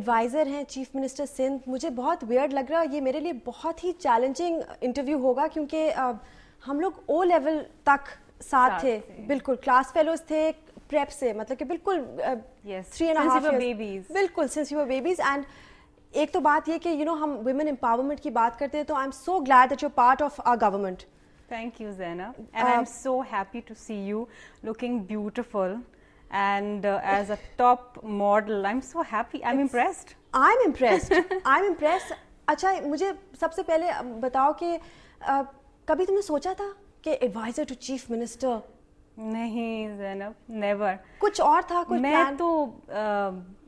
Advisor ہیں chief minister Sindh. مجھے بہت ویئرڈ لگ رہا ہے, یہ میرے لیے بہت ہی چیلنجنگ انٹرویو ہوگا کیونکہ ہم لوگ او لیول تک ساتھ تھے, بالکل کلاس فیلوز تھے پریپ سے, مطلب کہ بالکل 3.5 years, بالکل since you were babies. And ایک تو بات یہ کہ ہم ویمن امپاورمنٹ کی بات کرتے ہیں, تو I am so glad that you are part of our government. Thank you, Zainab. And I'm so happy to see you looking beautiful and as a top model. I'm so happy. I'm impressed. I'm impressed. اچھا مجھے سب سے پہلے بتاؤ کہ کبھی تم نے سوچا تھا کہ ایڈوائزر ٹو چیف منسٹر؟ نہیں زینب, نیور. کچھ اور تھا کچھ؟ میں تو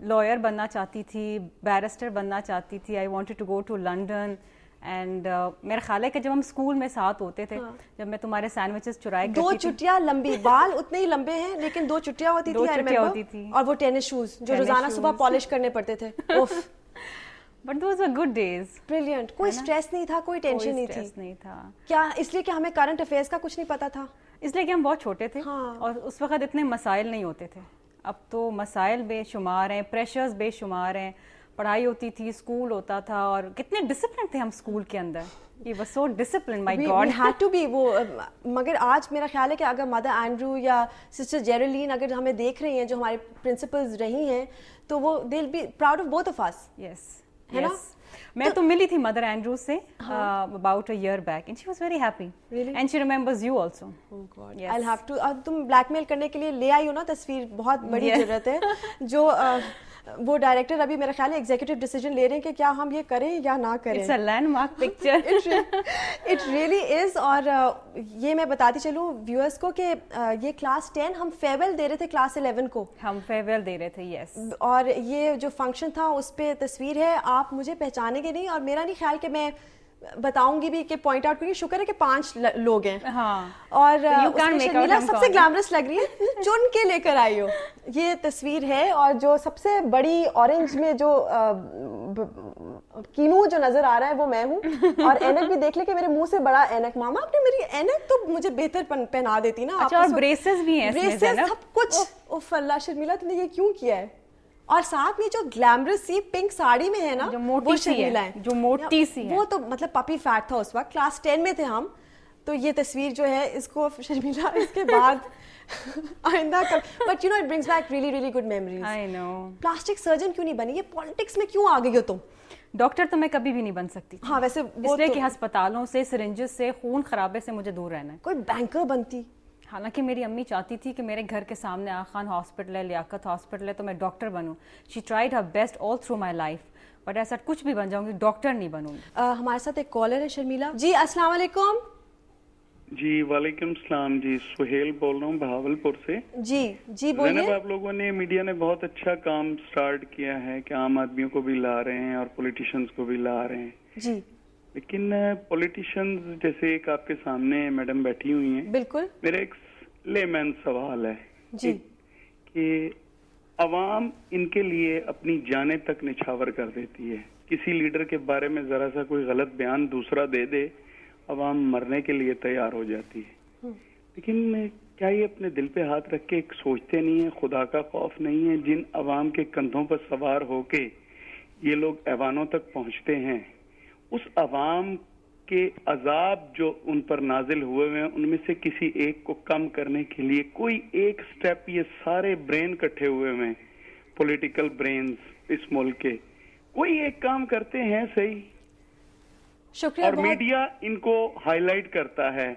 لائر بننا چاہتی تھی, بیرسٹر بننا چاہتی تھی. I wanted to go to London. And میرا خیال ہے کہ جب ہم اسکول میں ساتھ ہوتے تھے, جب میں تمہارے سینڈوچز چرائے کرتی تھی, 2 چٹیاں لمبی, بال اتنے ہی لمبے ہیں لیکن 2 چٹیاں ہوتی تھی, اور وہ ٹینس شوز جو روزانہ صبح پالش کرنے پڑتے تھے. But those were good days. Brilliant. کوئی اسٹریس نہیں تھا, کوئی ٹینشن نہیں تھا. کیا اس لیے کہ ہمیں کرنٹ افیئرس کا کچھ نہیں پتا تھا؟ اس لیے کہ ہم بہت چھوٹے تھے اور اس وقت اتنے مسائل نہیں ہوتے تھے. اب تو مسائل بے شمار ہیں, پریشرز بے شمار ہیں. پڑھائی ہوتی تھی, اسکول ہوتا تھا, اور کتنے ڈسپلن تھے ہم اسکول کے اندر. He was so disciplined, my God. We had to be. وہ مگر آج میرا خیال ہے کہ اگر مدر اینڈرو یا سسٹر جیرلین اگر ہمیں دیکھ رہی ہیں, جو ہمارے پرنسپلز رہی ہیں, تو وہ they'll be proud of both of us. Yes. ہے نا. میں تو ملی تھی مدر اینڈرو سے about a year back and she was very happy. Really? And she remembers you also. Oh God. Yes. I'll have to. اب تم black میل کرنے کے لیے لے آئی ہو نا تصویر, بہت بڑی ضرورت ہے. جو وہ ڈائریکٹر ابھی میرا خیال ہے ایگزیکٹو ڈیسیجن لے رہے ہیں کہ کیا ہم یہ کریں یا نہ کریں. It's a landmark picture. It really is. اور یہ میں بتاتی چلوں ویورز کو کہ یہ کلاس 10 ہم فیئرویل دے رہے تھے کلاس 11 کو. ہم فیئرویل دے رہے تھے. یس. اور یہ جو فنکشن تھا اس پہ تصویر ہے, آپ مجھے پہچانیں گے نہیں, اور میرا نہیں خیال کہ میں بتاؤں گی بھی کہ پوائنٹ آؤٹ کریں. شکر ہے کہ 5 لوگ ہیں. ہاں. اور شرمیلا سب سے گلیمرس لگ رہی ہے, چن کے لے کر آئی ہو. یہ تصویر ہے, اور جو سب سے بڑی اورنج میں جو کینو جو نظر آ رہا ہے وہ میں ہوں. اور اینک بھی دیکھ لے کہ میرے منہ سے بڑا اینک. ماما آپ نے میری اینک تو مجھے بہتر پہنا دیتی نا. اور بریسز بھی ہیں, بریسز سب کچھ. اوف اللہ شرمیلا تم نے یہ کیوں کیا ہے؟ اور ساتھ میں جو گلیمرس سی پنک ساڑی میں ہے نا, جو موٹی سی ہے, جو موٹی سی ہے, وہ تو مطلب پپی فیٹ تھا اس وقت. کلاس 10 میں تھے ہم. تو یہ تصویر جو ہے اس کو شرمیلا اس کے بعد آئندہ but you know it brings back really really good memories. I know. Plastic surgeon کیوں نہیں بنی؟ یہ پالیٹکس میں کیوں آ گئی ہو تم؟ ڈاکٹر تو میں کبھی بھی نہیں بن سکتی. ہاں ویسے اس لیے کہ ہسپتالوں سے, سرنجز سے, خون خرابے سے مجھے دور رہنا ہے. کوئی بینکر بنتی. حالانکہ میری امی چاہتی تھی کہ میرے گھر کے سامنے آغا خان ہاسپٹل ہے, لیاقت ہاسپٹل ہے, تو میں ڈاکٹر بنوں. She tried her best all through my life, but ایسا کچھ بھی بن جاؤں گی, ڈاکٹر نہیں بنوں گی. ہمارے ساتھ ایک کالر ہے شرمیلا جی. السلام علیکم. جی وعلیکم السلام. جی سہیل بول رہا ہوں بہاولپور سے. جی جی بولیے. آپ لوگوں نے, میڈیا نے بہت اچھا کام سٹارٹ کیا ہے کہ عام آدمیوں کو بھی لا رہے ہیں اور پولیٹیشنز کو بھی لا رہے ہیں. جی. لیکن پولیٹیشنز جیسے ایک آپ کے سامنے میڈم بیٹھی ہوئی ہیں, بالکل میرا ایک لے مین سوال ہے جی کہ عوام ان کے لیے اپنی جانیں تک نچھاور کر دیتی ہے. کسی لیڈر کے بارے میں ذرا سا کوئی غلط بیان دوسرا دے دے, عوام مرنے کے لیے تیار ہو جاتی ہے. لیکن کیا یہ اپنے دل پہ ہاتھ رکھ کے ایک سوچتے نہیں ہیں, خدا کا خوف نہیں ہے؟ جن عوام کے کندھوں پر سوار ہو کے یہ لوگ ایوانوں تک پہنچتے ہیں, اس عوام کے عذاب جو ان پر نازل ہوئے ہیں ان میں سے کسی ایک کو کم کرنے کے لیے کوئی ایک سٹیپ یہ سارے برین کٹھے ہوئے ہیں, پولیٹیکل برینز اس ملک کے, کوئی ایک کام کرتے ہیں صحیح؟ شکریہ. اور میڈیا ان کو ہائی لائٹ کرتا ہے.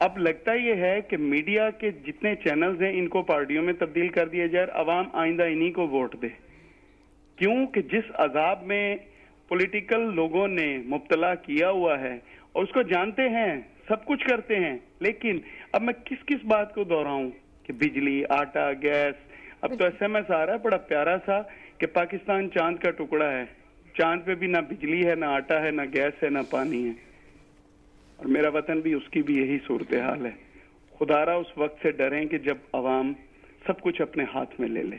اب لگتا یہ ہے کہ میڈیا کے جتنے چینلز ہیں ان کو پارٹیوں میں تبدیل کر دیا جائے, عوام آئندہ انہی کو ووٹ دے. کیوں کہ جس عذاب میں پولیٹیکل لوگوں نے مبتلا کیا ہوا ہے, اور اس کو جانتے ہیں, سب کچھ کرتے ہیں, لیکن اب میں کس بات کو دہراؤں کہ بجلی, آٹا, گیس. اب تو SMS آ رہا ہے بڑا پیارا سا کہ پاکستان چاند کا ٹکڑا ہے, چاند پہ بھی نہ بجلی ہے, نہ آٹا ہے, نہ گیس ہے, نہ پانی ہے, اور میرا وطن بھی اس کی بھی یہی صورتحال ہے. خدا را اس وقت سے ڈریں کہ جب عوام سب کچھ اپنے ہاتھ میں لے لے.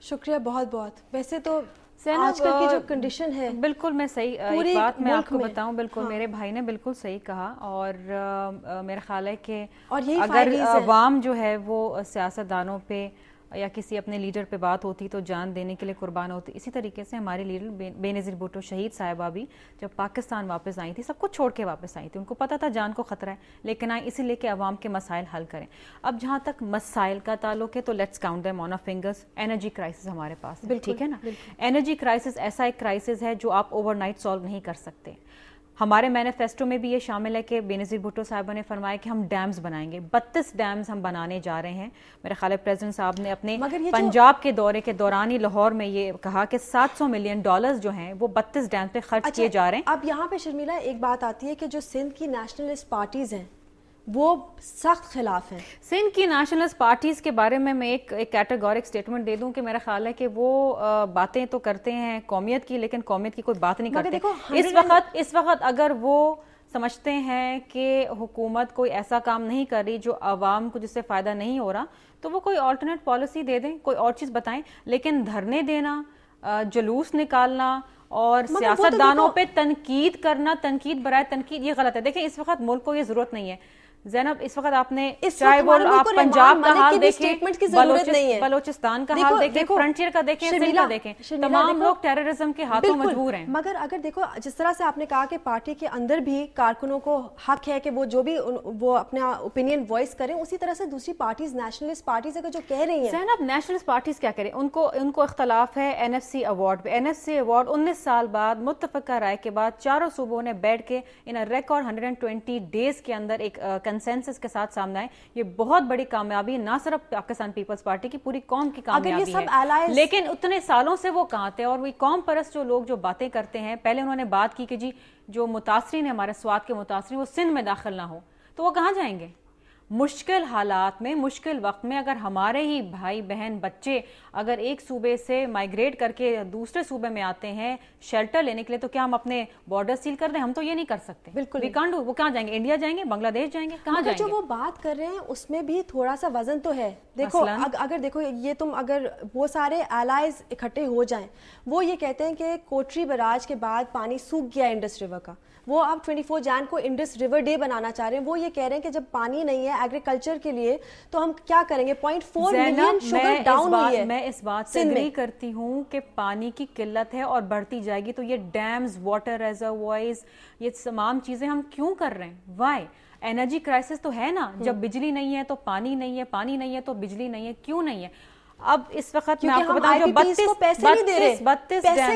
شکریہ بہت بہت. ویسے تو آج کل کی جو کنڈیشن ہے, بالکل میں صحیح ایک بات میں آپ کو بتاؤں, بالکل میرے بھائی نے بالکل صحیح کہا. اور میرا خیال ہے کہ اگر عوام جو ہے وہ سیاستدانوں پہ یا کسی اپنے لیڈر پہ بات ہوتی تو جان دینے کے لیے قربان ہوتی. اسی طریقے سے ہماری لیڈر بینظیر بھٹو شہید صاحبہ بھی جب پاکستان واپس آئی تھی سب کچھ چھوڑ کے واپس آئی تھی, ان کو پتہ تھا جان کو خطرہ ہے, لیکن آئی اسی لیے کہ عوام کے مسائل حل کریں. اب جہاں تک مسائل کا تعلق ہے تو let's count them on a fingers. Energy crisis ہمارے پاس ہے, ٹھیک ہے نا. انرجی کرائسس ایسا ایک کرائسس ہے جو آپ اوور نائٹ سالو نہیں کر سکتے. ہمارے مینیفیسٹو میں بھی یہ شامل ہے کہ بینظیر بھٹو صاحبہ نے فرمایا کہ ہم ڈیمز بنائیں گے. 32 ڈیمز ہم بنانے جا رہے ہیں. میرے خیال ہے پریزیڈنٹ صاحب نے اپنے پنجاب کے دورے کے دوران ہی لاہور میں یہ کہا کہ $700 ملین جو ہیں وہ 32 ڈیمز پہ خرچ کیے جا رہے ہیں. اب یہاں پہ شرمیلا ایک بات آتی ہے کہ جو سندھ کی نیشنلسٹ پارٹیز ہیں وہ سخت خلاف ہیں. سندھ کی نیشنلسٹ پارٹیز کے بارے میں ایک کیٹیگورک سٹیٹمنٹ دے دوں کہ میرا خیال ہے کہ وہ باتیں تو کرتے ہیں قومیت کی, لیکن قومیت کی کوئی بات نہیں کرتے. اس وقت اگر وہ سمجھتے ہیں کہ حکومت کوئی ایسا کام نہیں کر رہی جو عوام کو جس سے فائدہ نہیں ہو رہا تو وہ کوئی آلٹرنیٹ پالیسی دے دیں, کوئی اور چیز بتائیں. لیکن دھرنے دینا, جلوس نکالنا اور سیاستدانوں پہ تنقید کرنا, تنقید برائے تنقید, یہ غلط ہے. دیکھیں اس وقت ملک کو یہ ضرورت نہیں ہے. زینب اس وقت آپ نے چاہے وہ آپ پنجاب کا حال دیکھیں, بلوچستان کا حال دیکھیں, فرنٹیئر کا دیکھیں, سندھ کا دیکھیں, تمام لوگ ٹیررزم کے ہاتھوں مجبور ہیں. مگر اگر دیکھو جس طرح سے آپ نے کہا کہ پارٹی کے اندر بھی کارکنوں کو حق ہے کہ وہ جو بھی وہ اپنا اوپینین وائس کریں, اسی طرح سے دوسری پارٹیز نیشنلسٹ پارٹیز اگر جو کہہ رہی ہیں. زینب نیشنلسٹ پارٹیز کیا کریں, ان کو اختلاف ہے NFC ایوارڈ پہ. NFC ایوارڈ 19 سال بعد متفقہ رائے کے بعد چاروں صوبوں نے بیٹھ کے ان ریکارڈ 120 ڈیز کے اندر ایک کنسنسس کے ساتھ سامنے آئے. یہ بہت بڑی کامیابی نہ صرف پاکستان پیپلز پارٹی کی, پوری قوم کی کامیابی ہے. لیکن اتنے سالوں سے وہ کہاں تھے, اور وہ قوم پرست جو لوگ جو باتیں کرتے ہیں, پہلے انہوں نے بات کی کہ جی جو متاثرین ہیں ہمارے سوات کے متاثرین وہ سندھ میں داخل نہ ہو, تو وہ کہاں جائیں گے؟ مشکل حالات میں, مشکل وقت میں اگر ہمارے ہی بھائی بہن بچے اگر ایک صوبے سے مائیگریٹ کر کے دوسرے صوبے میں آتے ہیں شیلٹر لینے کے لیے, تو کیا ہم اپنے بارڈر سیل کر دیں؟ ہم تو یہ نہیں کر سکتے. بالکل وی کانٹ ڈو. وہ کہاں جائیں گے؟ انڈیا جائیں گے, بنگلہ دیش جائیں گے, کہاں جائیں گے؟ جو وہ بات کر رہے ہیں اس میں بھی تھوڑا سا وزن تو ہے. دیکھو اگر دیکھو یہ تم اگر وہ سارے الائز اکٹھے ہو جائیں, وہ یہ کہتے ہیں کہ کوٹری براج کے بعد پانی سوکھ گیا انڈس ریور کا, وہ اب 24 جان کو انڈس ریور ڈے بنانا چاہ رہے ہیں. وہ یہ کہہ رہے ہیں کہ جب پانی نہیں ہے ایگریکلچر کے لیے تو ہم کیا کریں گے. 0.4 ملین شوگر ڈاؤن ہوئی ہے. میں اس بات سے اگری کرتی ہوں کہ پانی کی قلت ہے اور بڑھتی جائے گی, تو یہ ڈیمز, واٹر ریزروائرز, یہ تمام چیزیں ہم کیوں کر رہے ہیں؟ وائی؟ انرجی کرائسس تو ہے نا, جب بجلی نہیں ہے تو پانی نہیں ہے, پانی نہیں ہے تو بجلی نہیں ہے, کیوں نہیں ہے؟ اب اس وقت میں آپ کو بتاؤں جو 32 پیسے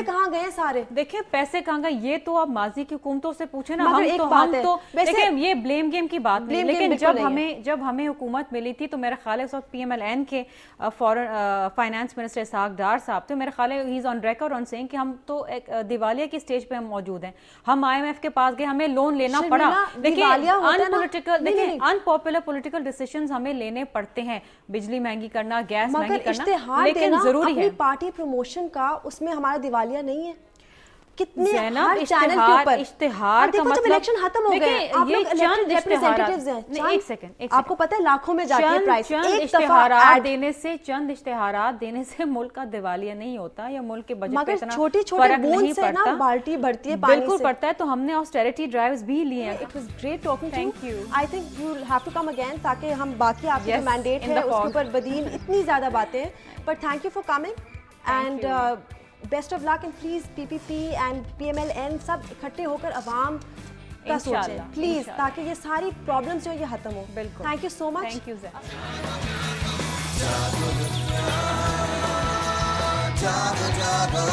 کہاں گئے سارے. دیکھیں پیسے کہاں گئے, یہ تو آپ ماضی کی حکومتوں سے پوچھیں نا. ہم تو دیکھیں یہ بلیم گیم کی بات نہیں, لیکن جب ہمیں حکومت ملی تھی تو میرا خیال ہے اس وقت PMLN کے فائنانس منسٹر اسحاق ڈار صاحب تھے. میرا خیال ہے ہی از آن ریکارڈ آن سیئنگ کہ ہم تو ایک دیوالیہ کی سٹیج پہ ہم موجود ہیں. ہم IMF کے پاس گئے, ہمیں لون لینا پڑا. دیکھیں ان پاپولر پولیٹیکل ڈیسیشنز ہمیں لینے پڑتے ہیں, بجلی مہنگی کرنا, گیس مہنگی کرنا, لیکن ضروری ہے. پارٹی پروموشن کا اس میں ہمارا دیوالیہ نہیں ہے. کتنے ہر چینل کے اوپر اشتہار کا مطلب, جب الیکشن ختم ہو گئے, آپ لوگ الیکٹڈ ریپرزینٹیٹیوز ہیں, ایک سیکنڈ, آپ کو پتہ ہے لاکھوں میں جاتی ہے پرائس. چند اشتہارات دینے سے ملک کا دیوالیہ نہیں ہوتا, یا ملک کے بجٹ پہ اتنا فرق نہیں پڑتا. بالٹی بڑھتی ہے پانی سے, بالکل پڑتا ہے. تو ہم نے آسٹیریٹی ڈرائیوز بھی لیے ہیں. It was great talking to you. I think you have to come again, تاکہ ہم باقی آپ کے مینڈیٹ ہے اس کے اوپر بدیل اتنی زیادہ باتیں ہیں. But thank you for coming and best of luck. And please PPP and PMLN سب اکٹھے ہو کر عوام کا سوچیں پلیز, تاکہ یہ ساری پرابلمس جو یہ ختم ہو. بالکل. Thank you so much. Thank you. جاگو جاگو